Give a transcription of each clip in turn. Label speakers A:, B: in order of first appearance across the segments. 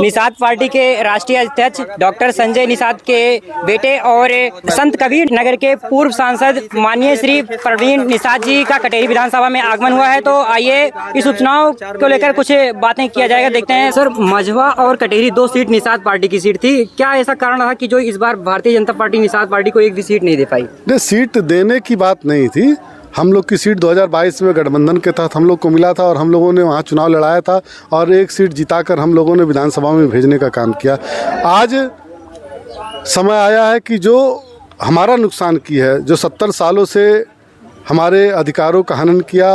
A: Nishad party के राष्ट्रीय अध्यक्ष डॉक्टर संजय निषाद के बेटे और संत कबीर नगर के पूर्व सांसद माननीय श्री प्रवीण निषाद जी का कटेरी विधानसभा में आगमन हुआ है। तो आइए इस उपचुनाव को लेकर कुछ बातें किया जाएगा, देखते हैं। सर, मझवा और कटेरी 2 सीट निषाद पार्टी की सीट थी, क्या ऐसा कारण था कि जो इस बार भारतीय जनता पार्टी निषाद पार्टी को एक भी सीट नहीं दे पाई?
B: नहीं, सीट देने की बात नहीं थी। हम लोग की सीट 2022 में गठबंधन के तहत हम लोग को मिला था और हम लोगों ने वहाँ चुनाव लड़ाया था और एक सीट जिताकर हम लोगों ने विधानसभा में भेजने का काम किया। आज समय आया है कि जो हमारा नुकसान की है, जो 70 सालों से हमारे अधिकारों का हनन किया,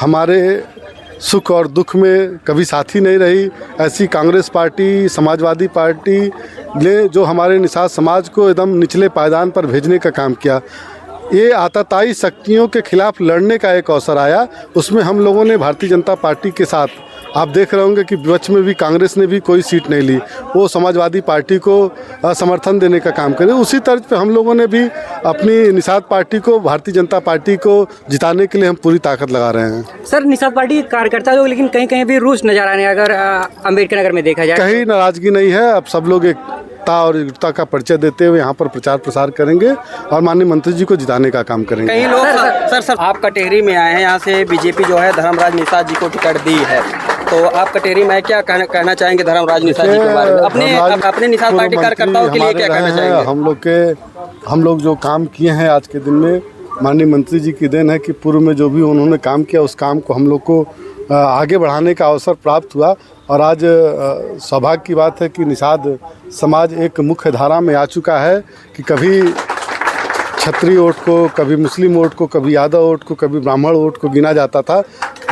B: हमारे सुख और दुख में कभी साथी नहीं रही, ऐसी कांग्रेस पार्टी, समाजवादी पार्टी ने जो हमारे निषाद समाज को एकदम निचले पायदान पर भेजने का काम किया। ये आतताई शक्तियों के खिलाफ लड़ने का एक अवसर आया, उसमें हम लोगों ने भारतीय जनता पार्टी के साथ, आप देख रहे होंगे कि विपक्ष में भी कांग्रेस ने भी कोई सीट नहीं ली, वो समाजवादी पार्टी को समर्थन देने का काम करे। उसी तर्ज पे हम लोगों ने भी अपनी निषाद पार्टी को, भारतीय जनता पार्टी को जिताने के लिए हम पूरी ताकत लगा रहे हैं।
A: सर, निषाद पार्टी कार्यकर्ता लोग लेकिन कहीं कहीं भी रूस नजर आ रहे हैं, अगर अम्बेडकर नगर में देखा जाए।
B: कहीं नाराजगी नहीं है, अब सब लोग एकता और एकजुटता का परिचय देते हुए यहाँ पर प्रचार प्रसार करेंगे और माननीय मंत्री जी को जिताने का काम करेंगे।
C: कई लोग सर आप कटेरी में आए हैं, यहाँ से बीजेपी जो है धर्मराज निषाद जी को टिकट दी है, तो आप कटेरी में क्या कहना चाहेंगे धर्मराज निषाद जी के बारे में? अपने निषाद पार्टी कार्यकर्ताओं के लिए क्या कहना चाहेंगे?
B: हम लोग जो काम किए हैं आज के दिन में, माननीय मंत्री जी की देन है कि पूर्व में जो भी उन्होंने काम किया उस काम को हम लोग को आगे बढ़ाने का अवसर प्राप्त हुआ और आज सौभाग्य की बात है कि निषाद समाज एक मुख्य धारा में आ चुका है कि कभी क्षत्रिय वोट को, कभी मुस्लिम वोट को, कभी यादव वोट को, कभी ब्राह्मण वोट को गिना जाता था,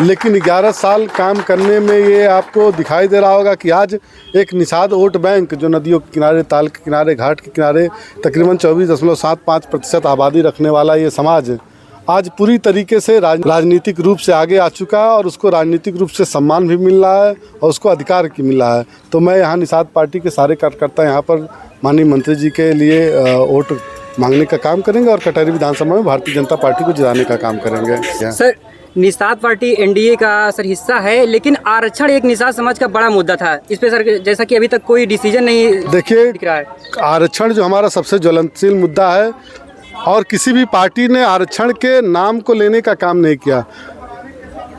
B: लेकिन 11 साल काम करने में ये आपको दिखाई दे रहा होगा कि आज एक निषाद वोट बैंक जो नदियों के किनारे, ताल के किनारे, घाट के किनारे तकरीबन 24.75% आबादी रखने वाला ये समाज आज पूरी तरीके से राजनीतिक रूप से आगे आ चुका है और उसको राजनीतिक रूप से सम्मान भी मिल रहा है और उसको अधिकार की मिल रहा है। तो मैं यहाँ निषाद पार्टी के सारे कार्यकर्ता यहाँ पर माननीय मंत्री जी के लिए वोट मांगने का काम करेंगे और कटेरी विधानसभा में भारतीय जनता पार्टी को जिताने का काम करेंगे।
A: सर, निषाद पार्टी एनडीए का सर हिस्सा है, लेकिन आरक्षण एक निषाद समाज का बड़ा मुद्दा था। इस पे सर जैसा कि अभी तक कोई डिसीजन नहीं दिख रहा है।
B: आरक्षण जो हमारा सबसे ज्वलनशील मुद्दा है और किसी भी पार्टी ने आरक्षण के नाम को लेने का काम नहीं किया।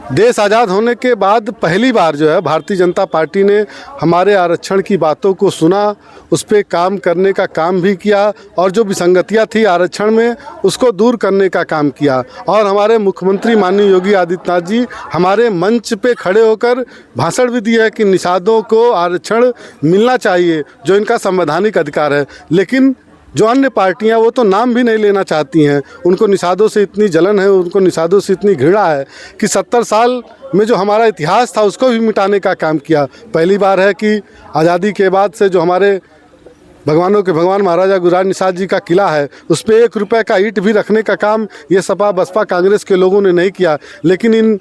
B: देश आज़ाद होने के बाद पहली बार जो है भारतीय जनता पार्टी ने हमारे आरक्षण की बातों को सुना, उस पर काम करने का काम भी किया और जो विसंगतियां थी आरक्षण में उसको दूर करने का काम किया। और हमारे मुख्यमंत्री माननीय योगी आदित्यनाथ जी हमारे मंच पे खड़े होकर भाषण भी दिया है कि निषादों को आरक्षण मिलना चाहिए, जो इनका संवैधानिक अधिकार है। लेकिन जो अन्य पार्टियां वो तो नाम भी नहीं लेना चाहती हैं, उनको निषादों से इतनी जलन है, उनको निषादों से इतनी घृणा है कि 70 साल में जो हमारा इतिहास था उसको भी मिटाने का काम किया। पहली बार है कि आज़ादी के बाद से जो हमारे भगवानों के भगवान महाराजा गुजराज निषाद जी का किला है उस पर 1 रुपये का ईंट भी रखने का काम ये सपा बसपा कांग्रेस के लोगों ने नहीं किया। लेकिन इन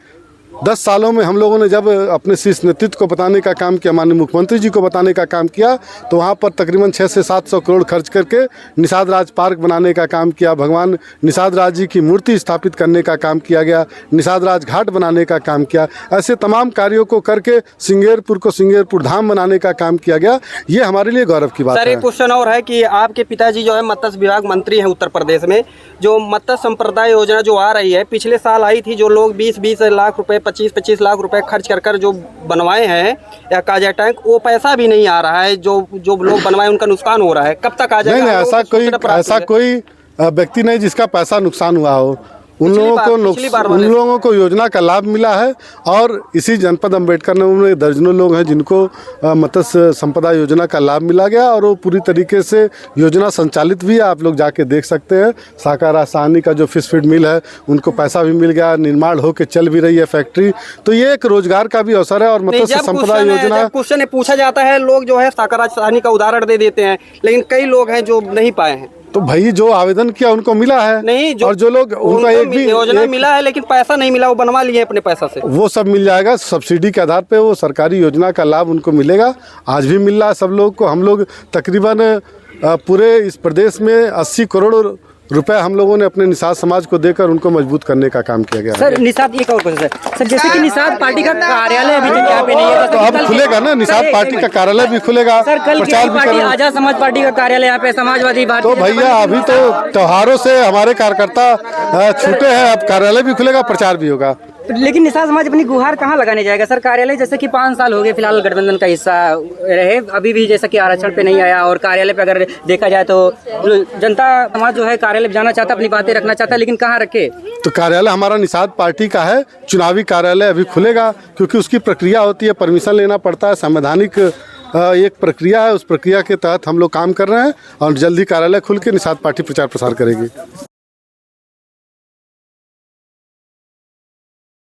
B: 10 सालों में हम लोगों ने जब अपने शीर्ष नेतृत्व को बताने का काम किया, माननीय मुख्यमंत्री जी को बताने का काम किया, तो वहाँ पर तकरीबन 600 से 700 करोड़ खर्च करके निषाद राज पार्क बनाने का काम किया, भगवान निषाद राज जी की मूर्ति स्थापित करने का काम किया गया, निषाद राज घाट बनाने का काम किया। ऐसे तमाम कार्यों को करके सिंगेरपुर को सिंगेरपुर धाम बनाने का काम किया गया। ये हमारे लिए गौरव की बात है।
C: सर, एक क्वेश्चन और है कि आपके पिताजी जो है मत्स्य विभाग मंत्री हैं उत्तर प्रदेश में, जो मत्स्य संप्रदाय योजना जो आ रही है, पिछले साल आई थी, जो लोग 20-20 लाख रुपए, 25-25 लाख रुपए खर्च कर जो बनवाए हैं या काजा टैंक, वो पैसा भी नहीं आ रहा है। जो लोग बनवाए उनका नुकसान हो रहा है, कब तक आ जाएगा?
B: नहीं, ऐसा कोई व्यक्ति नहीं जिसका पैसा नुकसान हुआ हो। उन लोगों को योजना का लाभ मिला है और इसी जनपद अम्बेडकर नगर में दर्जनों लोग हैं जिनको मत्स्य संपदा योजना का लाभ मिला गया और वो पूरी तरीके से योजना संचालित भी है। आप लोग जाके देख सकते हैं। साकार आसानी का जो फिश फीड मिल है उनको पैसा भी मिल गया, निर्माण होकर चल भी रही है फैक्ट्री, तो ये एक रोजगार का भी अवसर है। और मत्स्य संपदा योजना
C: क्वेश्चन पूछा जाता है, लोग जो है साकार आसानी का उदाहरण दे देते हैं, लेकिन कई लोग हैं जो नहीं पाए हैं।
B: तो भाई जो आवेदन किया उनको मिला है
C: नहीं,
B: और जो लोग उनका एक भी
C: योजना मिला है लेकिन पैसा नहीं मिला, वो बनवा लिए अपने पैसा से,
B: वो सब मिल जाएगा। सब्सिडी के आधार पे वो सरकारी योजना का लाभ उनको मिलेगा। आज भी मिल रहा है सब लोग को। हम लोग तकरीबन पूरे इस प्रदेश में 80 करोड़ रुपए हम लोगों ने अपने निषाद समाज को देकर उनको मजबूत करने का काम किया गया है।
A: सर निषाद एक और क्वेश्चन सर जैसे कि निषाद पार्टी का कार्यालय अभी तक यहाँ पे नहीं है
B: तो अब खुलेगा ना, निषाद पार्टी का कार्यालय भी खुलेगा,
A: सर कल
B: प्रचार भी
A: पार्टी
B: करेंगे।
A: आजाद समाज पार्टी का कार्यालय यहाँ पे समाजवादी
B: तो भैया अभी तो त्योहारों से हमारे कार्यकर्ता छूटे हैं, अब कार्यालय भी खुलेगा, प्रचार भी होगा।
A: लेकिन निषाद समाज अपनी गुहार कहाँ लगाने जाएगा सर? कार्यालय जैसे कि 5 साल हो गए फिलहाल गठबंधन का हिस्सा रहे, अभी भी जैसा कि आरक्षण पे नहीं आया, और कार्यालय पे अगर देखा जाए तो जनता समाज जो है कार्यालय जाना चाहता, अपनी बातें रखना चाहता, लेकिन कहाँ रखे?
B: तो कार्यालय हमारा निषाद पार्टी का है, चुनावी कार्यालय अभी खुलेगा, क्योंकि उसकी प्रक्रिया होती है, परमिशन लेना पड़ता है, संवैधानिक एक प्रक्रिया है, उस प्रक्रिया के तहत हम लोग काम कर रहे हैं और जल्दी कार्यालय खुल के निषाद पार्टी प्रचार प्रसार करेगी।